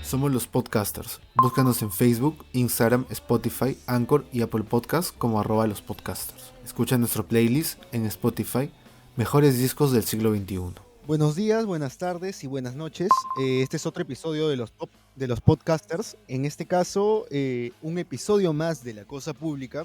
Somos los podcasters. Búscanos en Facebook, Instagram, Spotify, Anchor y Apple Podcasts como @lospodcasters. Escucha nuestro playlist en Spotify, Mejores Discos del Siglo XXI. Buenos días, buenas tardes y buenas noches. Este es otro episodio de los podcasters. En este caso, un episodio más de La Cosa Pública.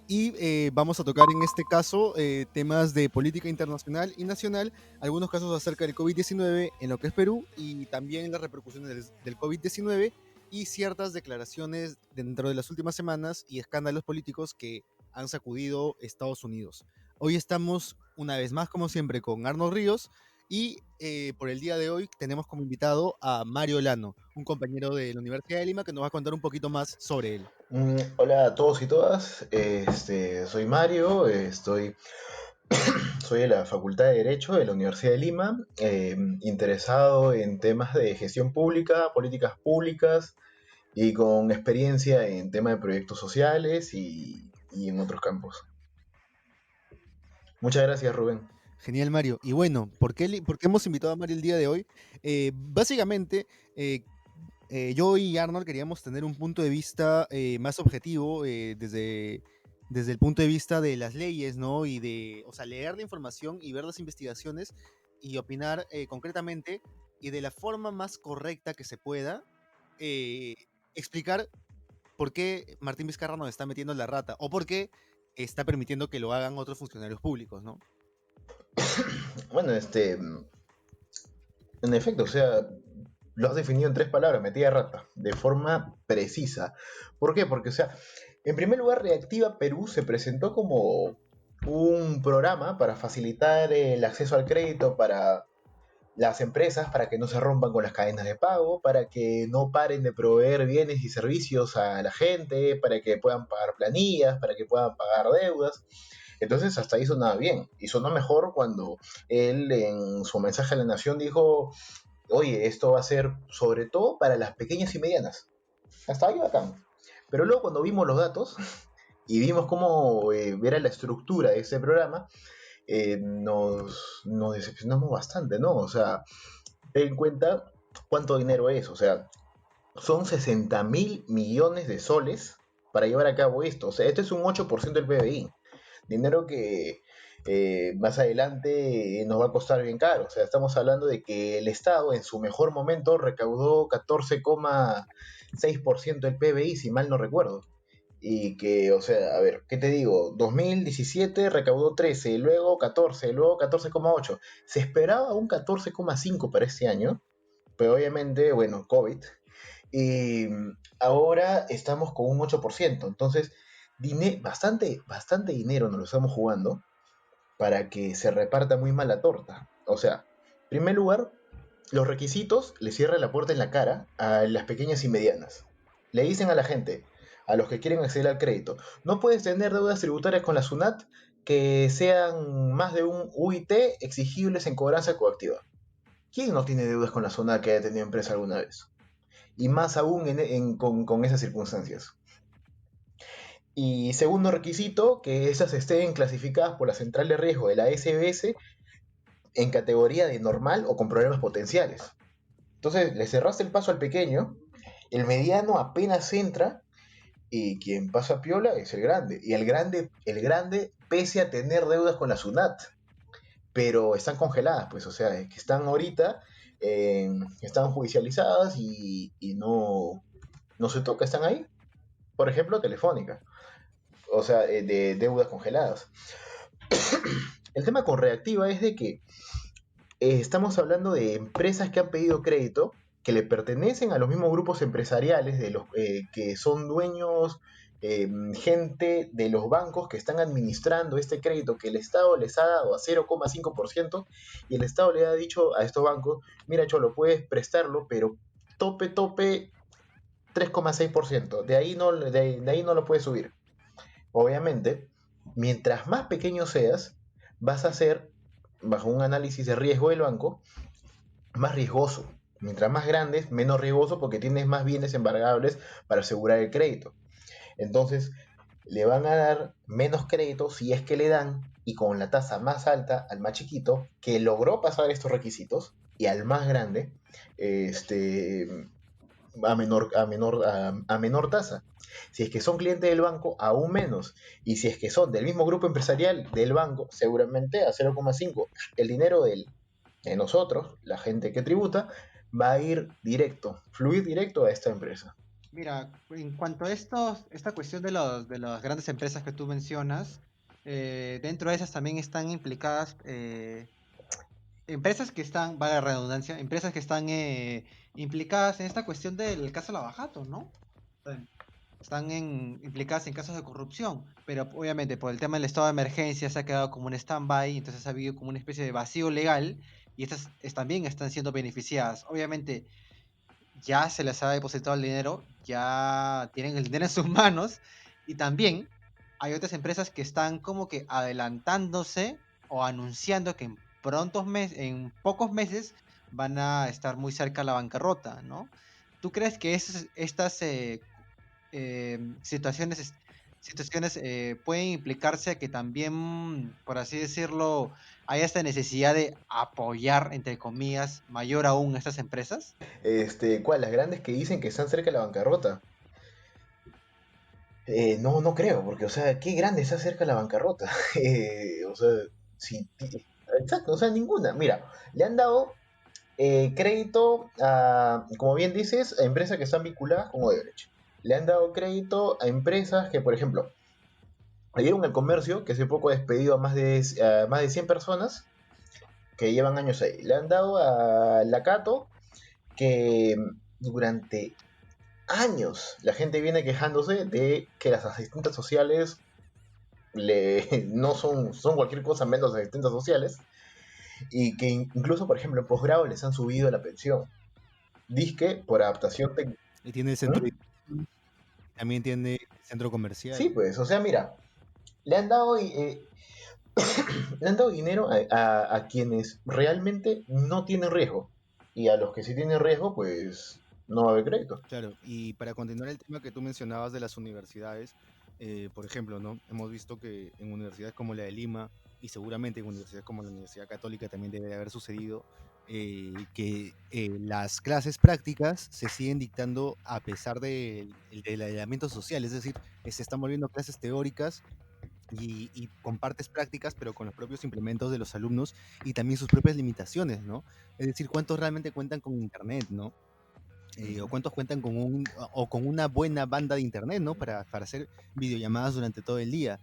Y vamos a tocar en este caso temas de política internacional y nacional, algunos casos acerca del COVID-19 en lo que es Perú y también las repercusiones del COVID-19 y ciertas declaraciones dentro de las últimas semanas y escándalos políticos que han sacudido Estados Unidos. Hoy estamos una vez más, como siempre, con Arnold Ríos y por el día de hoy tenemos como invitado a Mario Lano, un compañero de la Universidad de Lima que nos va a contar un poquito más sobre él. Hola a todos y todas, soy Mario, soy de la Facultad de Derecho de la Universidad de Lima, interesado en temas de gestión pública, políticas públicas y con experiencia en temas de proyectos sociales y en otros campos. Muchas gracias, Rubén. Genial, Mario. Y bueno, por qué hemos invitado a Mario el día de hoy? Básicamente, eh, yo y Arnold queríamos tener un punto de vista más objetivo desde el punto de vista de las leyes, ¿no? Y o sea, leer la información y ver las investigaciones y opinar concretamente y de la forma más correcta que se pueda eh, explicar por qué Martín Vizcarra nos está metiendo la rata o por qué está permitiendo que lo hagan otros funcionarios públicos, ¿no? Bueno, en efecto, o sea, lo has definido en tres palabras, metida de rata, de forma precisa. ¿Por qué? Porque, o sea, en primer lugar, Reactiva Perú se presentó como un programa para facilitar el acceso al crédito para las empresas, para que no se rompan con las cadenas de pago, para que no paren de proveer bienes y servicios a la gente, para que puedan pagar planillas, para que puedan pagar deudas. Entonces hasta ahí sonaba bien, y sonó mejor cuando él en su mensaje a la nación dijo: oye, esto va a ser sobre todo para las pequeñas y medianas. Hasta ahí bacán. Pero luego cuando vimos los datos y vimos cómo era la estructura de ese programa, nos decepcionamos bastante, ¿no? O sea, ten en cuenta cuánto dinero es. O sea, son 60.000 millones de soles para llevar a cabo esto. O sea, esto es un 8% del PBI. Dinero que más adelante nos va a costar bien caro. O sea, estamos hablando de que el Estado en su mejor momento recaudó 14,6% del PBI, si mal no recuerdo. Y que, o sea, a ver, ¿qué te digo? 2017 recaudó 13, luego 14, luego 14,8. Se esperaba un 14,5 para este año, pero obviamente, bueno, COVID. Y ahora estamos con un 8%. Entonces, bastante dinero nos lo estamos jugando para que se reparta muy mal la torta. O sea, en primer lugar, los requisitos le cierran la puerta en la cara a las pequeñas y medianas. Le dicen a la gente, a los que quieren acceder al crédito: no puedes tener deudas tributarias con la SUNAT que sean más de un UIT exigibles en cobranza coactiva. ¿Quién no tiene deudas con la SUNAT que haya tenido empresa alguna vez? Y más aún con esas circunstancias. Y segundo requisito, que esas estén clasificadas por la central de riesgo de la SBS en categoría de normal o con problemas potenciales. Entonces le cerraste el paso al pequeño, el mediano apenas entra y quien pasa piola es el grande. Y el grande pese a tener deudas con la SUNAT, pero están congeladas, pues, o sea, que están ahorita, están judicializadas y no se toca, están ahí. Por ejemplo, Telefónica, o sea, de deudas congeladas. El tema con Reactiva es de que estamos hablando de empresas que han pedido crédito, que le pertenecen a los mismos grupos empresariales de los que son dueños, gente de los bancos que están administrando este crédito que el Estado les ha dado a 0,5%, y el Estado le ha dicho a estos bancos: mira, Cholo, puedes prestarlo, pero tope 3,6%, de ahí no lo puedes subir. Obviamente, mientras más pequeño seas, vas a ser, bajo un análisis de riesgo del banco, más riesgoso. Mientras más grandes, menos riesgoso, porque tienes más bienes embargables para asegurar el crédito. Entonces, le van a dar menos crédito si es que le dan, y con la tasa más alta al más chiquito, que logró pasar estos requisitos, y al más grande, este, a menor tasa. Si es que son clientes del banco, aún menos. Y si es que son del mismo grupo empresarial del banco, seguramente a 0,5. El dinero de nosotros, la gente que tributa, va a ir directo, fluir directo a esta empresa. Mira, en cuanto a esta cuestión de las grandes empresas que tú mencionas, dentro de esas también están implicadas empresas que están, vale la redundancia, empresas que están implicadas en esta cuestión del caso Lavajato, ¿no? Están implicadas en casos de corrupción, pero obviamente por el tema del estado de emergencia se ha quedado como un stand-by, entonces ha habido como una especie de vacío legal y estas también están siendo beneficiadas. Obviamente ya se les ha depositado el dinero, ya tienen el dinero en sus manos y también hay otras empresas que están como que adelantándose o anunciando que en pocos meses van a estar muy cerca a la bancarrota, ¿no? ¿Tú crees que estas situaciones pueden implicarse a que también, por así decirlo, hay esta necesidad de apoyar, entre comillas, mayor aún a estas empresas? ¿Cuál? Las grandes que dicen que están cerca de la bancarrota. No, no creo, porque, o sea, qué grande se acerca la bancarrota. O sea, sí, exacto, o sea, ninguna. Mira, le han dado crédito a, como bien dices, a empresas que están vinculadas con Odebrecht. Le han dado crédito a empresas que, por ejemplo, dieron el comercio, que hace poco ha despedido a más de 100 personas que llevan años ahí. Le han dado a Lacato, que durante años la gente viene quejándose de que las asistentes sociales no son cualquier cosa menos asistentes sociales y que incluso, por ejemplo, en posgrado les han subido la pensión. Disque por adaptación técnica. Y tiene el centro de distribución, también tiene el centro Sí, comercial. pues, o sea, mira, le han dado, le han dado dinero a quienes realmente no tienen riesgo. Y a los que sí tienen riesgo, pues no va a haber crédito. Claro, y para continuar el tema que tú mencionabas de las universidades, por ejemplo, ¿no? Hemos visto que en universidades como la de Lima y seguramente en universidades como la Universidad Católica también debe de haber sucedido que las clases prácticas se siguen dictando a pesar del aislamiento social, es decir, se están volviendo clases teóricas y con partes prácticas, pero con los propios implementos de los alumnos y también sus propias limitaciones, ¿no? Es decir, cuántos realmente cuentan con internet, ¿no? O cuántos cuentan con o con una buena banda de internet, ¿no? Para hacer videollamadas durante todo el día.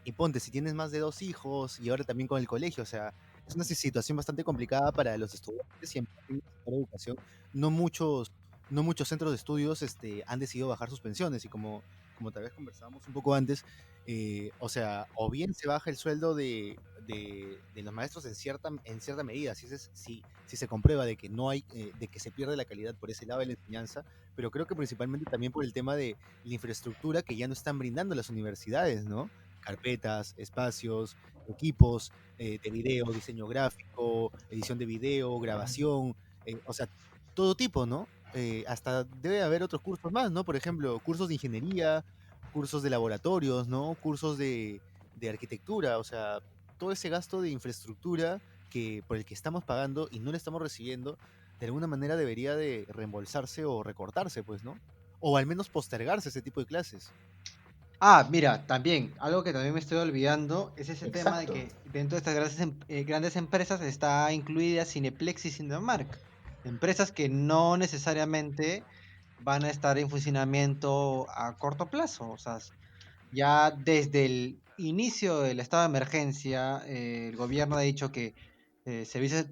Y ponte, si tienes más de 2 hijos y ahora también con el colegio, o sea, es una situación bastante complicada para los estudiantes y en parte del sector de educación. No muchos, no muchos centros de estudios han decidido bajar sus pensiones y como tal vez conversábamos un poco antes, o sea, o bien se baja el sueldo de los maestros en cierta medida, si se comprueba de que no hay, de que se pierde la calidad por ese lado de la enseñanza, pero creo que principalmente también por el tema de la infraestructura que ya no están brindando las universidades, ¿no? Carpetas, espacios, equipos de video, diseño gráfico, edición de video, grabación, o sea, todo tipo, ¿no? Hasta debe haber otros cursos más, ¿no? Por ejemplo, cursos de ingeniería, cursos de laboratorios, ¿no? Cursos de arquitectura, o sea, todo ese gasto de infraestructura por el que estamos pagando y no le estamos recibiendo, de alguna manera debería de reembolsarse o recortarse, pues, ¿no? O al menos postergarse ese tipo de clases. Ah, mira, también, algo que también me estoy olvidando es ese tema de Exacto. que dentro de estas grandes empresas está incluida Cineplex y Cinemark. Empresas que no necesariamente van a estar en funcionamiento a corto plazo. O sea, ya desde el inicio del estado de emergencia, el gobierno ha dicho que servicios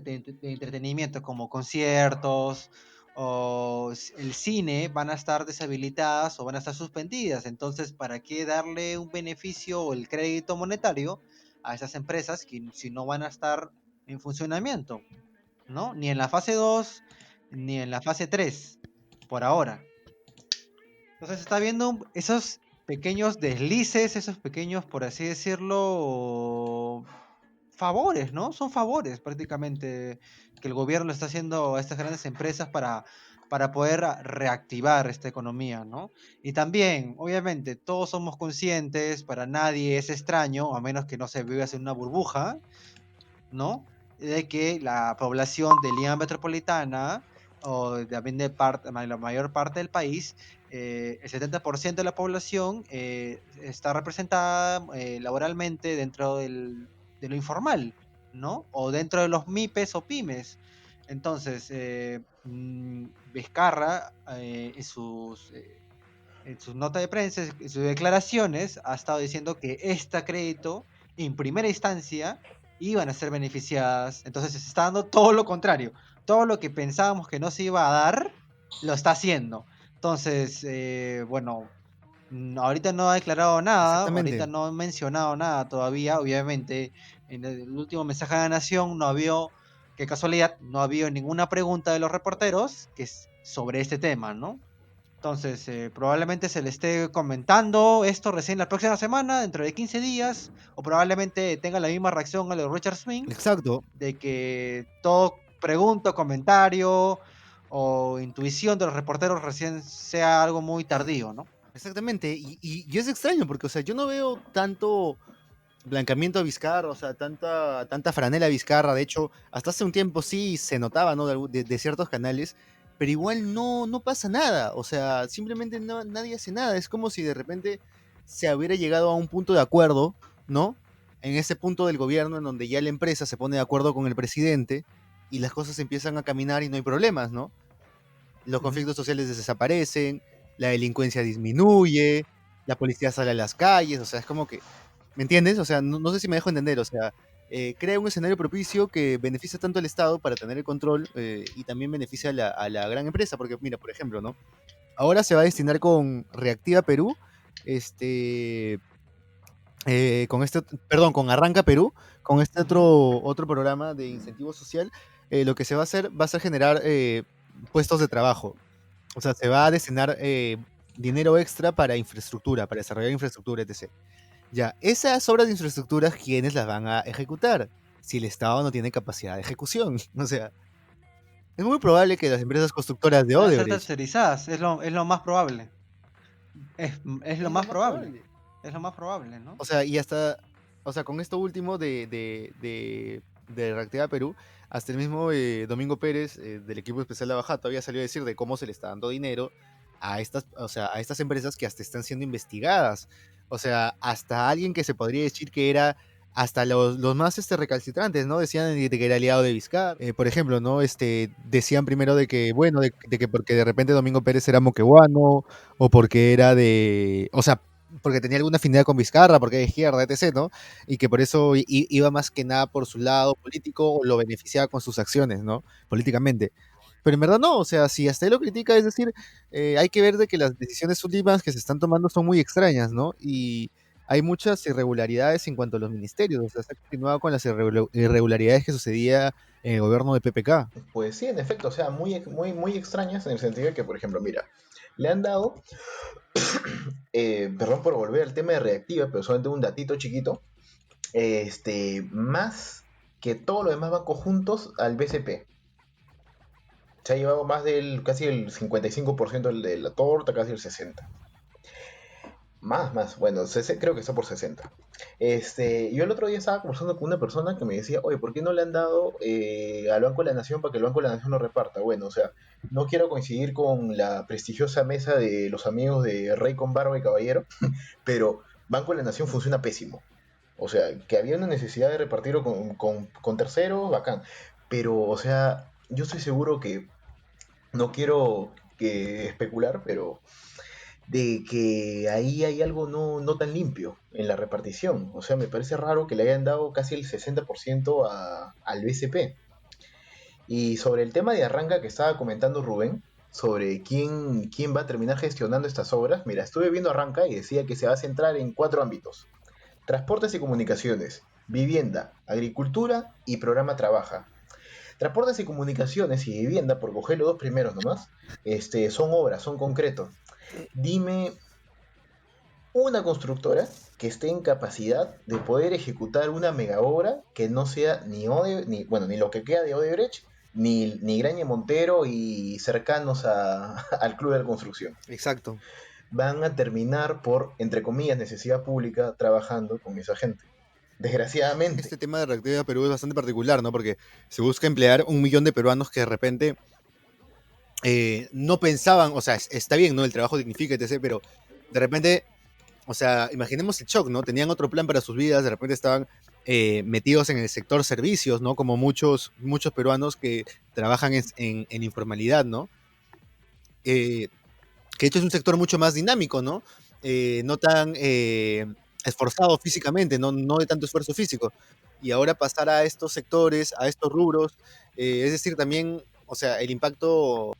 de entretenimiento como conciertos o el cine van a estar deshabilitadas o van a estar suspendidas. Entonces, ¿para qué darle un beneficio o el crédito monetario a esas empresas que si no van a estar en funcionamiento, ¿no? Ni en la fase 2 ni en la fase 3 por ahora. Entonces está viendo esos pequeños deslices, esos pequeños, por así decirlo, favores, ¿no? Son favores prácticamente que el gobierno le está haciendo a estas grandes empresas para poder reactivar esta economía, ¿no? Y también, obviamente, todos somos conscientes, para nadie es extraño, a menos que no se viva en una burbuja, ¿no? De que la población de Lima Metropolitana o también la mayor parte del país, el 70% de la población está representada laboralmente dentro de lo informal, ¿no? O dentro de los MIPES o pymes. Entonces, Vizcarra, en sus notas de prensa, en sus declaraciones, ha estado diciendo que este crédito, en primera instancia, iban a ser beneficiadas. Entonces, se está dando todo lo contrario. Todo lo que pensábamos que no se iba a dar, lo está haciendo. Entonces, bueno, ahorita no ha declarado nada, ahorita Exactamente. no ha mencionado nada todavía. Obviamente, en el último mensaje de la Nación no había, qué casualidad, no había ninguna pregunta de los reporteros que es sobre este tema, ¿no? Entonces, probablemente se le esté comentando esto recién la próxima semana, dentro de 15 días, o probablemente tenga la misma reacción a lo de Richard Swing, Exacto. de que todo pregunta, comentario o intuición de los reporteros recién sea algo muy tardío, ¿no? Exactamente. Y es extraño porque, o sea, yo no veo tanto blancamiento a Vizcarra, o sea, tanta franela a Vizcarra. De hecho, hasta hace un tiempo sí se notaba, ¿no? De ciertos canales, pero igual no pasa nada. O sea, simplemente nadie hace nada. Es como si de repente se hubiera llegado a un punto de acuerdo, ¿no? En ese punto del gobierno en donde ya la empresa se pone de acuerdo con el presidente y las cosas empiezan a caminar y no hay problemas, ¿no? Los Ujú. conflictos sociales desaparecen, la delincuencia disminuye, la policía sale a las calles, o sea, es como que, ¿me entiendes? O sea, no sé si me dejo entender, o sea, crea un escenario propicio que beneficia tanto al Estado para tener el control y también beneficia a la gran empresa, porque mira, por ejemplo, ¿no? Ahora se va a destinar con Reactiva Perú, este, perdón, con Arranca Perú, con este Ujú. otro programa de incentivo social, lo que se va a ser generar puestos de trabajo. O sea, se va a destinar dinero extra para infraestructura, para desarrollar infraestructura, etc. Ya, esas obras de infraestructura, ¿quiénes las van a ejecutar? Si el Estado no tiene capacidad de ejecución. O sea, es muy probable que las empresas constructoras de Van a ser Odebrecht. tercerizadas, es lo más probable. Es lo Es lo más más probable. probable. Es lo más probable, ¿no? O sea, y hasta, o sea, con esto último de Reactiva Perú, hasta el mismo Domingo Pérez del equipo especial de Baja todavía salió a decir de cómo se le está dando dinero a estas, o sea, a estas empresas que hasta están siendo investigadas. O sea, hasta alguien que se podría decir que era hasta los más recalcitrantes, ¿no? Decían de que era aliado de Vizcarra. Por ejemplo, ¿no? Decían primero de que, bueno, de que porque de repente Domingo Pérez era moqueguano, o porque era de. O sea, porque tenía alguna afinidad con Vizcarra, porque era de izquierda, etc., ¿no? Y que por eso iba más que nada por su lado político o lo beneficiaba con sus acciones, ¿no? Políticamente. Pero en verdad no, o sea, si hasta él lo critica, es decir, hay que ver de que las decisiones últimas que se están tomando son muy extrañas, ¿no? Y hay muchas irregularidades en cuanto a los ministerios, o sea, se ha continuado con las irregularidades que sucedía en el gobierno de PPK. Pues sí, en efecto, o sea, muy extrañas en el sentido de que, por ejemplo, mira, le han dado, perdón por volver al tema de reactiva, pero solamente un datito chiquito, más que todos los demás bancos juntos al BCP. Se ha llevado más del, casi el 55% de la torta, casi el 60%. Más, bueno, creo que está por 60. Yo el otro día estaba conversando con una persona que me decía, oye, ¿por qué no le han dado al Banco de la Nación para que el Banco de la Nación lo reparta? Bueno, o sea, no quiero coincidir con la prestigiosa mesa de los amigos de Rey con Barba y Caballero, pero Banco de la Nación funciona pésimo. O sea, que había una necesidad de repartirlo con terceros, bacán. Pero, o sea, yo estoy seguro que, no quiero que especular, pero de que ahí hay algo no tan limpio en la repartición. O sea, me parece raro que le hayan dado casi el 60% al BCP. Y sobre el tema de Arranca que estaba comentando Rubén, sobre quién va a terminar gestionando estas obras, mira, estuve viendo Arranca y decía que se va a centrar en 4 ámbitos: transportes y comunicaciones, vivienda, agricultura y programa Trabaja. Transportes y comunicaciones y vivienda, por coger los dos primeros nomás, son obras, son concretos. Dime una constructora que esté en capacidad de poder ejecutar una mega obra que no sea ni lo que queda de Odebrecht, ni Graña Montero y cercanos al club de la construcción. Exacto. Van a terminar por, entre comillas, necesidad pública trabajando con esa gente. Desgraciadamente. Este tema de Reactiva Perú es bastante particular, ¿no? Porque se busca emplear 1 millón de peruanos que de repente no pensaban, o sea, está bien, ¿no? El trabajo dignifica, etc., pero de repente, o sea, imaginemos el shock, ¿no? Tenían otro plan para sus vidas, de repente estaban metidos en el sector servicios, ¿no? Como muchos peruanos que trabajan en informalidad, ¿no? Que de hecho es un sector mucho más dinámico, ¿no? No tan esforzado físicamente, no de tanto esfuerzo físico. Y ahora pasar a estos sectores, a estos rubros, es decir, también, o sea, el impacto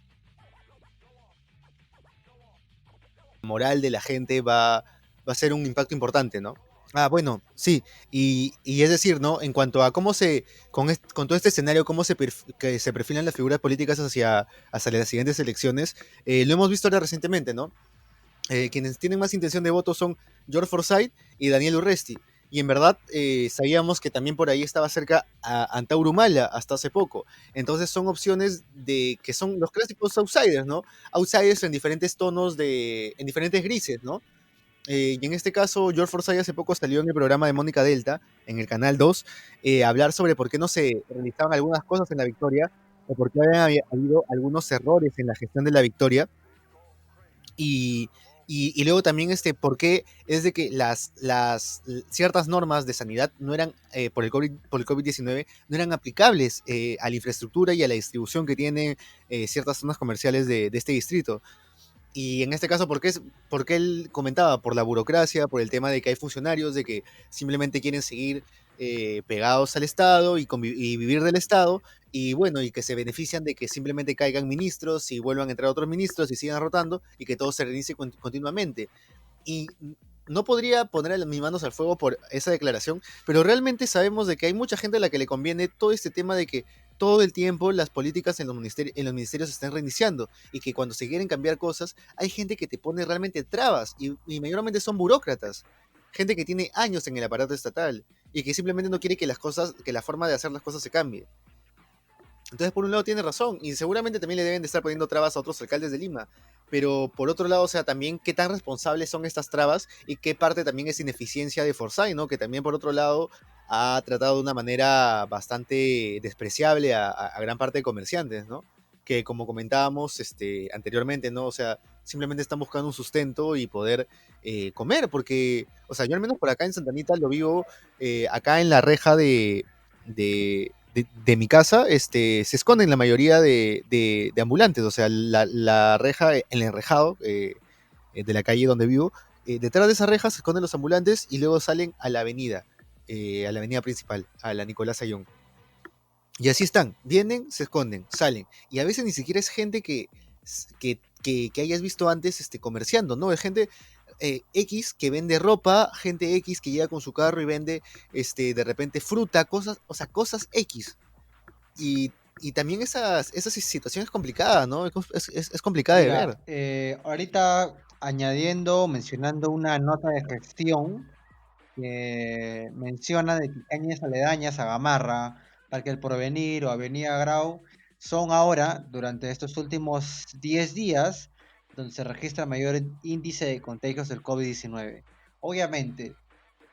moral de la gente va a ser un impacto importante, ¿no? Ah, bueno, sí, y es decir, ¿no? En cuanto a con todo este escenario, que se perfilan las figuras políticas hacia las siguientes elecciones, lo hemos visto ahora recientemente, ¿no? Quienes tienen más intención de voto son George Forsyth y Daniel Urresti. Y en verdad sabíamos que también por ahí estaba cerca a Antauro Humala hasta hace poco. Entonces son opciones que son los clásicos outsiders, ¿no? Outsiders en diferentes tonos, en diferentes grises, ¿no? Y en este caso, George Forsyth hace poco salió en el programa de Mónica Delta, en el Canal 2, a hablar sobre por qué no se realizaban algunas cosas en la victoria, o por qué había habido algunos errores en la gestión de la victoria. Y, y luego también por qué es de que ciertas normas de sanidad no eran, por el COVID-19, no eran aplicables a la infraestructura y a la distribución que tienen ciertas zonas comerciales de este distrito. Y en este caso, porque él comentaba? Por la burocracia, por el tema de que hay funcionarios de que simplemente quieren seguir pegados al Estado y vivir del Estado, y bueno, y que se benefician de que simplemente caigan ministros y vuelvan a entrar otros ministros y sigan rotando y que todo se reinicie continuamente. Y no podría poner mis manos al fuego por esa declaración, pero realmente sabemos de que hay mucha gente a la que le conviene todo este tema de que todo el tiempo las políticas en los ministerios se están reiniciando y que cuando se quieren cambiar cosas hay gente que te pone realmente trabas y mayormente son burócratas, gente que tiene años en el aparato estatal y que simplemente no quiere que la forma de hacer las cosas se cambie. Entonces, por un lado tiene razón, y seguramente también le deben de estar poniendo trabas a otros alcaldes de Lima, pero por otro lado, o sea, también qué tan responsables son estas trabas y qué parte también es ineficiencia de Forsyth, ¿no? Que también por otro lado ha tratado de una manera bastante despreciable a gran parte de comerciantes, ¿no? Que como comentábamos anteriormente, ¿no? O sea, simplemente están buscando un sustento y poder comer, porque, o sea, yo al menos por acá en Santa Anita lo vivo, acá en la reja de mi casa, se esconden la mayoría de ambulantes, o sea, la reja, el enrejado de la calle donde vivo, detrás de esa reja se esconden los ambulantes y luego salen a la avenida principal, a la Nicolás Ayón. Y así están, vienen, se esconden, salen. Y a veces ni siquiera es gente que hayas visto antes comerciando, ¿no? Es gente X que vende ropa, gente X que llega con su carro y vende de repente fruta, cosas, o sea, cosas X. Y también esa situación es complicada, ¿no? Es complicada de ver. Mira, ahorita añadiendo, mencionando una nota de gestión que menciona de que cañas aledañas a Gamarra, Parque del Porvenir o Avenida Grau son ahora, durante estos últimos 10 días, donde se registra mayor índice de contagios del COVID-19. Obviamente,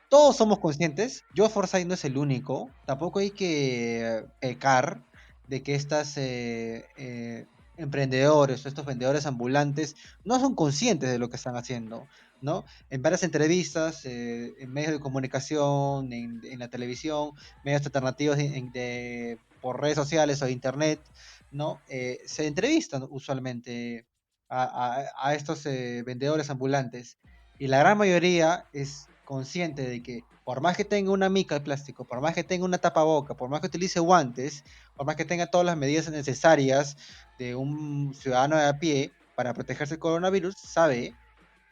todos somos conscientes, Joe Forsyth no es el único, tampoco hay que pecar de que estas emprendedores o estos vendedores ambulantes no son conscientes de lo que están haciendo, ¿no? En varias entrevistas, en medios de comunicación, en la televisión, medios alternativos por redes sociales o internet, ¿no? Se entrevistan usualmente a estos vendedores ambulantes y la gran mayoría es consciente de que por más que tenga una mica de plástico, por más que tenga una tapaboca, por más que utilice guantes, por más que tenga todas las medidas necesarias de un ciudadano de a pie para protegerse del coronavirus,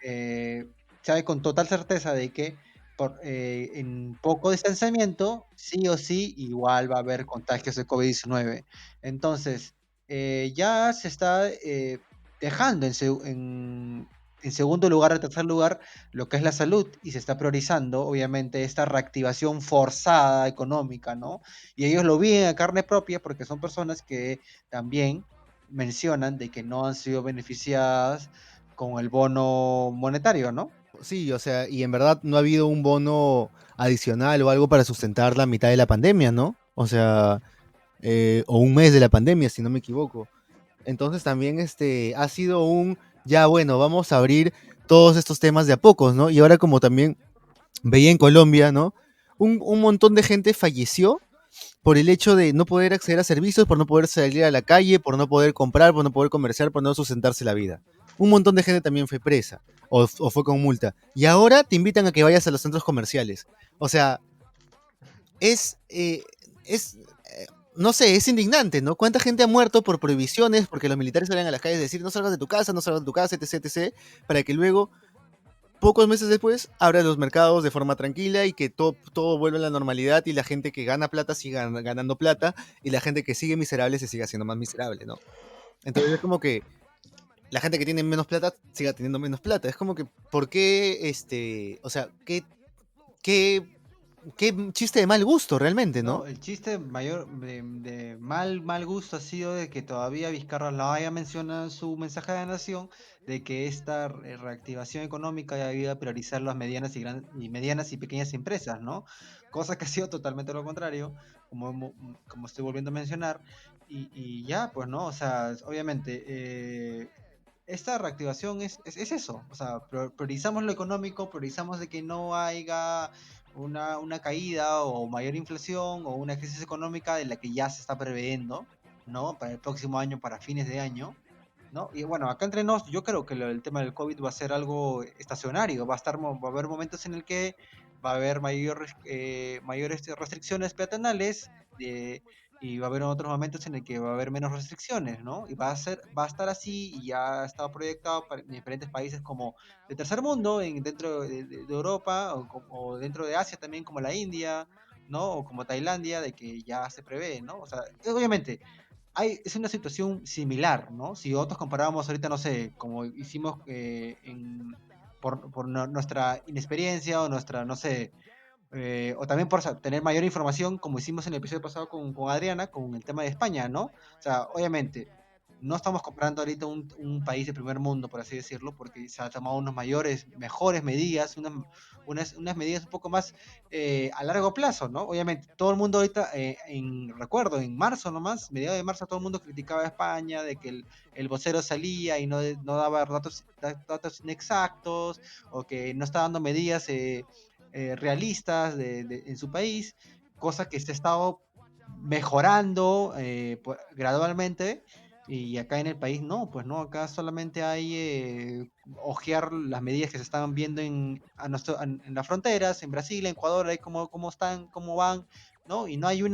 eh, sabe con total certeza de que en poco distanciamiento, sí o sí, igual va a haber contagios de COVID-19. Entonces, ya se está dejando en segundo lugar, en tercer lugar, lo que es la salud y se está priorizando, obviamente, esta reactivación forzada económica, ¿no? Y ellos lo viven a carne propia porque son personas que también mencionan de que no han sido beneficiadas con el bono monetario, ¿no? Sí, o sea, y en verdad no ha habido un bono adicional o algo para sustentar la mitad de la pandemia, ¿no? O sea, o un mes de la pandemia, si no me equivoco. Entonces también ha sido ya bueno, vamos a abrir todos estos temas de a pocos, ¿no? Y ahora como también veía en Colombia, ¿no? Un montón de gente falleció por el hecho de no poder acceder a servicios, por no poder salir a la calle, por no poder comprar, por no poder comerciar, por no sustentarse la vida. Un montón de gente también fue presa o fue con multa. Y ahora te invitan a que vayas a los centros comerciales. O sea, es, no sé, es indignante, ¿no? ¿Cuánta gente ha muerto por prohibiciones, porque los militares salen a las calles a decir no salgas de tu casa, no salgas de tu casa, etc, etc, para que luego pocos meses después abran los mercados de forma tranquila y que todo vuelva a la normalidad y la gente que gana plata siga ganando plata y la gente que sigue miserable se siga haciendo más miserable, ¿no? Entonces es como que la gente que tiene menos plata siga teniendo menos plata. Es como que, ¿por qué, o sea, qué, qué chiste de mal gusto realmente, ¿no? No, el chiste mayor de mal gusto ha sido de que todavía Vizcarra lo haya mencionado en su mensaje de nación de que esta reactivación económica ya iba a priorizar las medianas y pequeñas empresas, ¿no? Cosa que ha sido totalmente lo contrario, como estoy volviendo a mencionar, y ya, pues, ¿no? O sea, obviamente, esta reactivación es eso, o sea, priorizamos lo económico, priorizamos de que no haya una caída o mayor inflación o una crisis económica de la que ya se está preveyendo, ¿no? Para el próximo año, para fines de año, ¿no? Y bueno, acá entre nos, yo creo que el tema del COVID va a ser algo estacionario, va a haber momentos en el que va a haber mayores restricciones peatonales, y va a haber otros momentos en el que va a haber menos restricciones, ¿no? Y va a estar así y ya ha estado proyectado en diferentes países como de tercer mundo, dentro de Europa o dentro de Asia también como la India, ¿no? O como Tailandia, de que ya se prevé, ¿no? O sea, obviamente es una situación similar, ¿no? Si nosotros comparábamos ahorita, no sé, como hicimos nuestra inexperiencia o nuestra, no sé, o también por tener mayor información, como hicimos en el episodio pasado con Adriana, con el tema de España, ¿no? O sea, obviamente, no estamos comprando ahorita un país de primer mundo, por así decirlo, porque se han tomado mejores medidas, unas medidas un poco más a largo plazo, ¿no? Obviamente, todo el mundo ahorita, recuerdo, en marzo nomás, mediados de marzo, todo el mundo criticaba a España de que el vocero salía y no daba datos inexactos, o que no está dando medidas realistas en su país, cosa que se ha estado mejorando gradualmente. Y acá en el país no, pues no, acá solamente hay ojear las medidas que se estaban viendo en las fronteras, en Brasil, en Ecuador, ahí cómo están, cómo van, ¿no? Y no hay un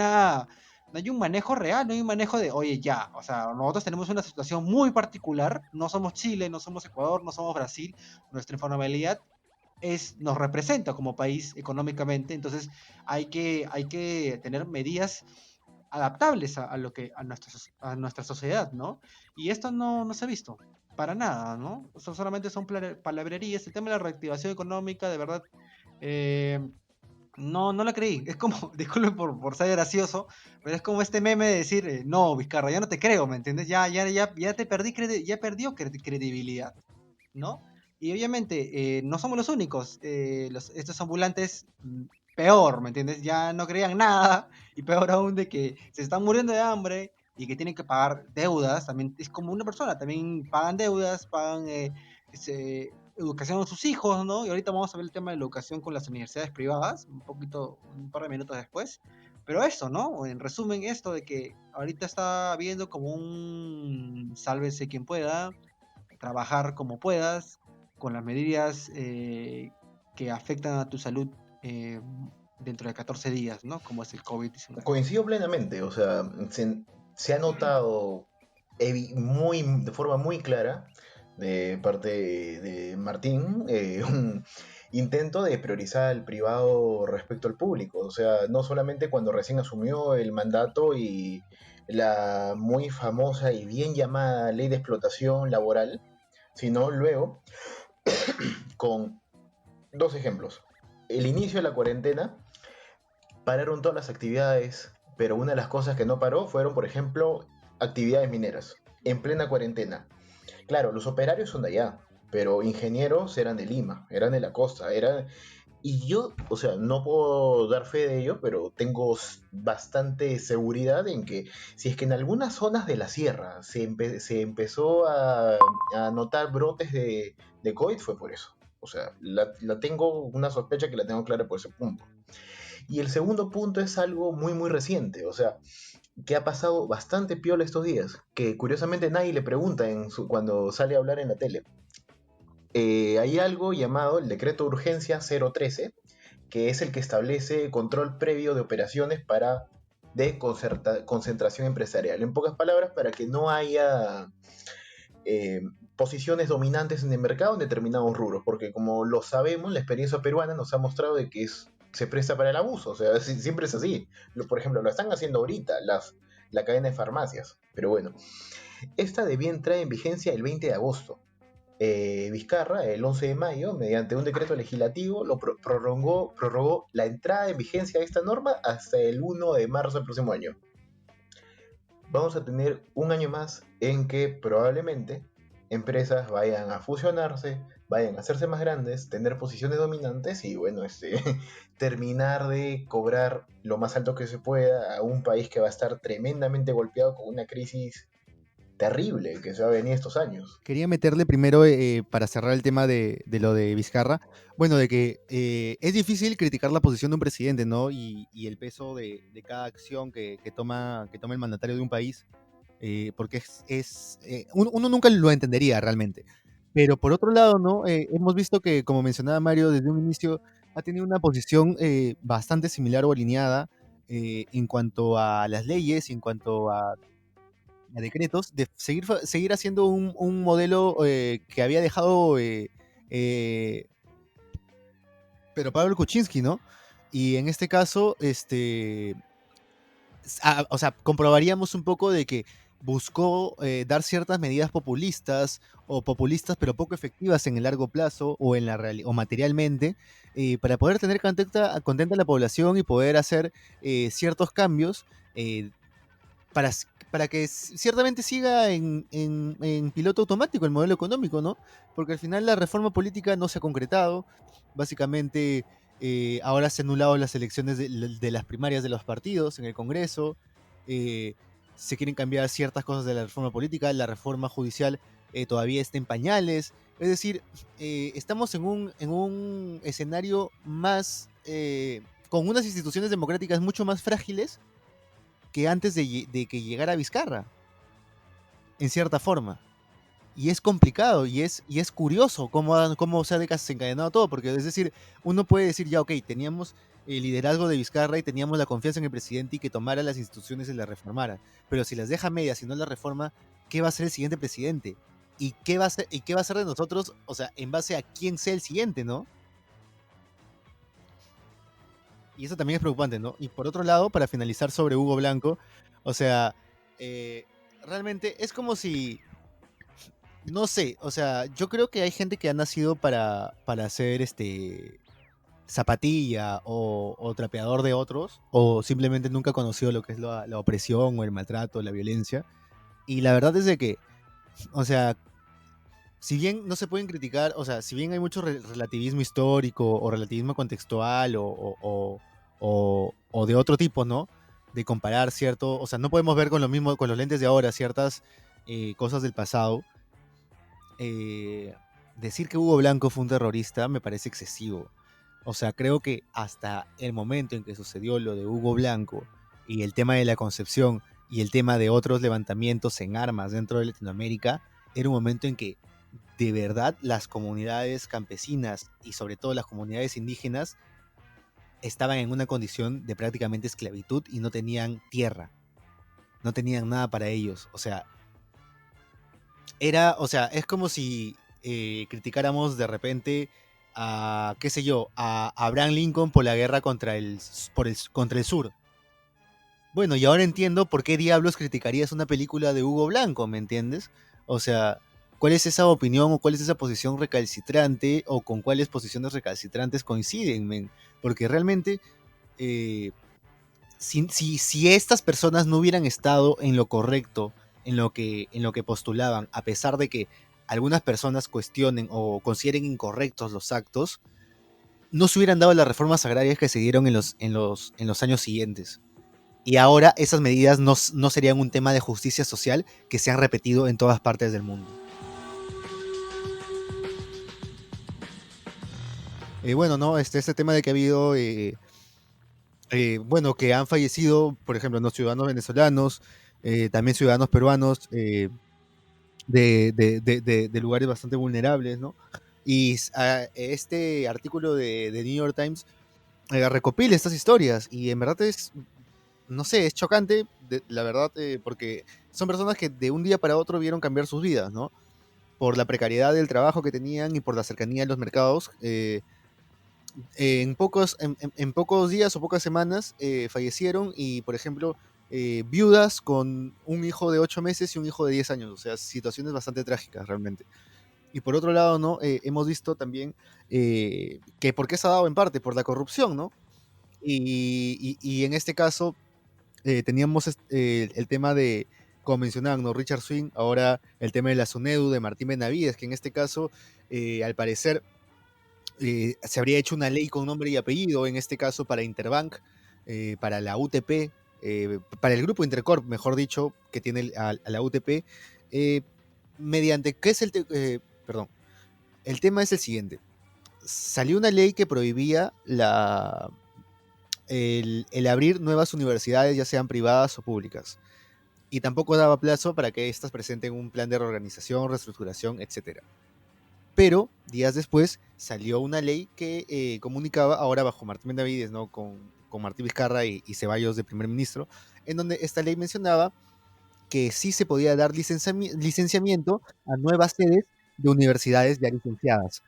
manejo real, no hay un manejo de, oye, ya, o sea, nosotros tenemos una situación muy particular, no somos Chile, no somos Ecuador, no somos Brasil, nuestra informalidad nos representa como país económicamente, entonces hay que tener medidas adaptables a nuestra sociedad, ¿no? Y esto no se ha visto para nada, ¿no? Solamente son palabrerías. El tema de la reactivación económica, de verdad, eh, no la creí. Es como, disculpe por ser gracioso, pero es como este meme de decir, no, Vizcarra, ya no te creo, ¿me entiendes? Ya te perdí, ya perdió credibilidad, ¿no? Y obviamente no somos los únicos. Estos ambulantes, peor, ¿me entiendes? Ya no creían nada y peor aún de que se están muriendo de hambre y que tienen que pagar deudas. También es como una persona, también pagan deudas, pagan educación a sus hijos, ¿no? Y ahorita vamos a ver el tema de la educación con las universidades privadas, un par de minutos después. Pero eso, ¿no? En resumen, esto de que ahorita está viendo como un sálvese quien pueda, trabajar como puedas, con las medidas que afectan a tu salud eh, dentro de 14 días, ¿no? Como es el COVID-19. Coincido plenamente, o sea, se ha notado de forma muy clara de parte de Martín un intento de priorizar el privado respecto al público, o sea, no solamente cuando recién asumió el mandato y la muy famosa y bien llamada ley de explotación laboral, sino luego con dos ejemplos. El inicio de la cuarentena pararon todas las actividades, pero una de las cosas que no paró fueron, por ejemplo, actividades mineras, en plena cuarentena. Claro, los operarios son de allá, pero ingenieros eran de Lima, eran de la costa, Y yo, o sea, no puedo dar fe de ello, pero tengo bastante seguridad en que si es que en algunas zonas de la sierra se empezó a notar brotes de COVID, fue por eso. O sea, tengo una sospecha que la tengo clara por ese punto. Y el segundo punto es algo muy, muy reciente. O sea, que ha pasado bastante piola estos días, que curiosamente nadie le pregunta cuando sale a hablar en la tele. Hay algo llamado el Decreto de Urgencia 013, que es el que establece control previo de operaciones de concentración empresarial. En pocas palabras, para que no haya eh, posiciones dominantes en el mercado en determinados rubros, porque como lo sabemos, la experiencia peruana nos ha mostrado de que se presta para el abuso, o sea, siempre es así. Por ejemplo, lo están haciendo ahorita la cadena de farmacias, pero bueno, esta debía entrar en vigencia el 20 de agosto. Vizcarra, el 11 de mayo, mediante un decreto legislativo, prorrogó la entrada en vigencia de esta norma hasta el 1 de marzo del próximo año. Vamos a tener un año más en que probablemente empresas vayan a fusionarse, vayan a hacerse más grandes, tener posiciones dominantes y bueno, terminar de cobrar lo más alto que se pueda a un país que va a estar tremendamente golpeado con una crisis terrible que se va a venir estos años. Quería meterle primero, para cerrar el tema de lo de Vizcarra, bueno, de que es difícil criticar la posición de un presidente, ¿no? Y el peso de cada acción que toma el mandatario de un país, porque uno nunca lo entendería realmente. Pero por otro lado, ¿no? Hemos visto que, como mencionaba Mario, desde un inicio ha tenido una posición bastante similar o alineada en cuanto a las leyes, en cuanto a decretos, de seguir haciendo un modelo que había dejado eh, pero Pablo Kuczynski, ¿no? Y en este caso, o sea, comprobaríamos un poco de que buscó dar ciertas medidas populistas o populistas pero poco efectivas en el largo plazo o o materialmente para poder tener contenta a la población y poder hacer ciertos cambios eh, para, para que ciertamente siga en piloto automático el modelo económico, ¿no? Porque al final la reforma política no se ha concretado. Básicamente, ahora se han anulado las elecciones de las primarias de los partidos en el Congreso. eh, Se quieren cambiar ciertas cosas de la reforma política. La reforma judicial todavía está en pañales. Es decir, estamos en un escenario más, con unas instituciones democráticas mucho más frágiles que antes de que llegara Vizcarra, en cierta forma. Y es complicado y es curioso cómo se ha desencadenado todo, porque es decir, uno puede decir, ya, ok, teníamos el liderazgo de Vizcarra y teníamos la confianza en el presidente y que tomara las instituciones y las reformara, pero si las deja medias y no las reforma, ¿qué va a hacer el siguiente presidente? ¿Y qué va a hacer de nosotros, o sea, en base a quién sea el siguiente, ¿no? Y eso también es preocupante, ¿no? Y por otro lado, para finalizar sobre Hugo Blanco, o sea, eh, realmente es como si, no sé, o sea, yo creo que hay gente que ha nacido para ser zapatilla o trapeador de otros, o simplemente nunca ha conocido lo que es la opresión o el maltrato, la violencia. Y la verdad es de que, o sea, si bien no se pueden criticar, o sea, si bien hay mucho relativismo histórico o relativismo contextual o de otro tipo, ¿no? De comparar cierto, o sea, no podemos ver con lo mismo, con los lentes de ahora, ciertas cosas del pasado. Decir que Hugo Blanco fue un terrorista me parece excesivo. O sea, creo que hasta el momento en que sucedió lo de Hugo Blanco y el tema de la Concepción y el tema de otros levantamientos en armas dentro de Latinoamérica, era un momento en que de verdad las comunidades campesinas y sobre todo las comunidades indígenas estaban en una condición de prácticamente esclavitud y no tenían tierra, no tenían nada para ellos. O sea, o sea, es como si criticáramos de repente a, qué sé yo, a Abraham Lincoln por la guerra contra el sur. Bueno, y ahora entiendo por qué diablos criticarías una película de Hugo Blanco, ¿me entiendes? O sea, ¿cuál es esa opinión o cuál es esa posición recalcitrante o con cuáles posiciones recalcitrantes coinciden, men? Porque realmente, eh, si estas personas no hubieran estado en lo correcto, en lo que postulaban, a pesar de que algunas personas cuestionen o consideren incorrectos los actos, no se hubieran dado las reformas agrarias que se dieron en los años siguientes. Y ahora esas medidas no serían un tema de justicia social que se han repetido en todas partes del mundo. Bueno, ¿no? Este tema de que ha habido, bueno, que han fallecido, por ejemplo, ¿no? Ciudadanos venezolanos, también ciudadanos peruanos, de lugares bastante vulnerables, ¿no? Y este artículo de New York Times recopila estas historias y en verdad es, no sé, es chocante, la verdad, porque son personas que de un día para otro vieron cambiar sus vidas, ¿no? Por la precariedad del trabajo que tenían y por la cercanía de los mercados. En pocos días o pocas semanas fallecieron y, por ejemplo, viudas con un hijo de 8 meses y un hijo de 10 años, o sea, situaciones bastante trágicas realmente. Y por otro lado, ¿no? Hemos visto también que por qué se ha dado en parte por la corrupción, ¿no? Y en este caso teníamos el tema de, como mencionaban, ¿no? Richard Swing, ahora el tema de la SUNEDU, de Martín Benavides, que en este caso, al parecer, se habría hecho una ley con nombre y apellido, en este caso para Interbank, para la UTP, para el grupo Intercorp, mejor dicho, que tiene a la UTP, mediante, ¿qué es perdón, el tema es el siguiente. Salió una ley que prohibía el abrir nuevas universidades, ya sean privadas o públicas, y tampoco daba plazo para que éstas presenten un plan de reorganización, reestructuración, etc. Pero días después salió una ley que comunicaba, ahora bajo Martín Benavides, ¿no? con Martí Vizcarra y Ceballos de primer ministro, en donde esta ley mencionaba que sí se podía dar licenciamiento a nuevas sedes de universidades ya licenciadas.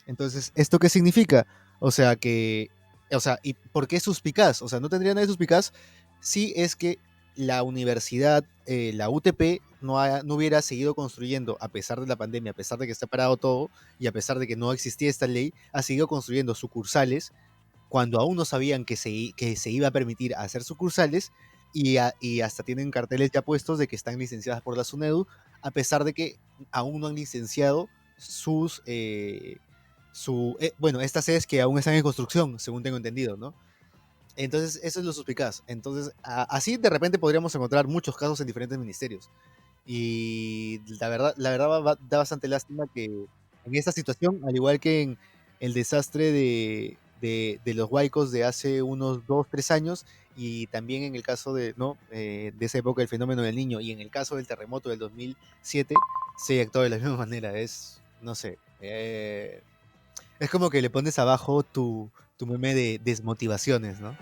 Entonces, ¿esto qué significa? O sea, ¿y por qué suspicaz? O sea, no tendría nada de suspicaz si es que la universidad, la UTP, no hubiera seguido construyendo, a pesar de la pandemia, a pesar de que está parado todo, y a pesar de que no existía esta ley, ha seguido construyendo sucursales cuando aún no sabían que se iba a permitir hacer sucursales, y hasta tienen carteles ya puestos de que están licenciadas por la SUNEDU, a pesar de que aún no han licenciado bueno, estas sedes que aún están en construcción, según tengo entendido, ¿no? Entonces, eso es lo suspicaz. Entonces, así de repente podríamos encontrar muchos casos en diferentes ministerios. Y la verdad da bastante lástima que en esta situación, al igual que en el desastre de los huaicos de hace unos 2, 3 años, y también en el caso ¿no? De esa época del fenómeno del Niño, y en el caso del terremoto del 2007, se actuó de la misma manera. No sé, es como que le pones abajo tu meme de desmotivaciones, ¿no?